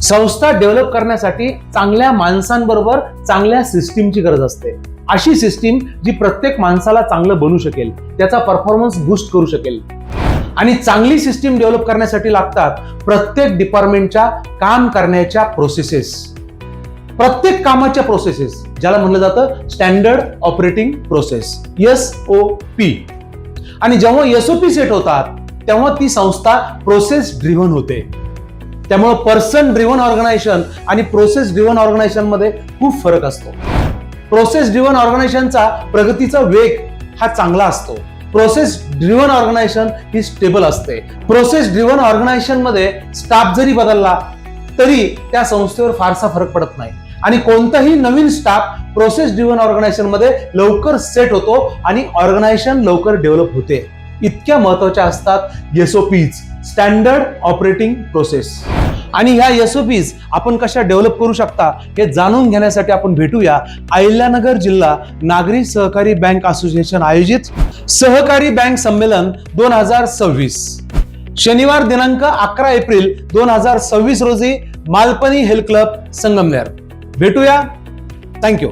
संस्था डेव्हलप करण्यासाठी चांगल्या माणसांबरोबर चांगल्या सिस्टीमची गरज असते. अशी सिस्टीम जी प्रत्येक माणसाला चांगलं बनवू शकेल, त्याचा परफॉर्मन्स बूस्ट करू शकेल. आणि चांगली सिस्टीम डेव्हलप करण्यासाठी लागतात प्रत्येक डिपार्टमेंटच्या काम करण्याच्या प्रोसेसेस, प्रत्येक कामाच्या प्रोसेसेस, ज्याला म्हणलं जातं स्टँडर्ड ऑपरेटिंग प्रोसेस, SOP. आणि जेव्हा SOP सेट होतात तेव्हा ती संस्था प्रोसेस ड्रिव्हन होते. त्यामुळे पर्सन ड्रिव्हन ऑर्गनायझेशन आणि प्रोसेस ड्रिव्हन ऑर्गनायझेशन मध्ये खूप फरक असतो. प्रोसेस ड्रिव्हन ऑर्गनायझेशनचा प्रगतीचा वेग हा चांगला असतो. प्रोसेस ड्रिव्हन ऑर्गनायझेशन ही स्टेबल असते. प्रोसेस ड्रिव्हन ऑर्गनायझेशन मध्ये स्टाफ जरी बदलला तरी त्या संस्थेवर फारसा फरक पडत नाही आणि कोणताही नवीन स्टाफ प्रोसेस ड्रिव्हन ऑर्गनायझेशन मध्ये लवकर सेट होतो आणि ऑर्गनायझेशन लवकर डेव्हलप होते. इतक्या महत्वाच्या असतात SOPs, स्टँडर्ड ऑपरेटिंग प्रोसेस. आणि ह्या SOPs आपण कशा डेव्हलप करू शकता हे जाणून घेण्यासाठी आपण भेटूया अहिल्यानगर जिल्हा नागरी सहकारी बँक असोसिएशन आयोजित सहकारी बँक संमेलन 2026, शनिवार दिनांक 11 एप्रिल 2026 रोजी मालपणी हेल्थ क्लब संगमनेर. भेटूया. थँक्यू.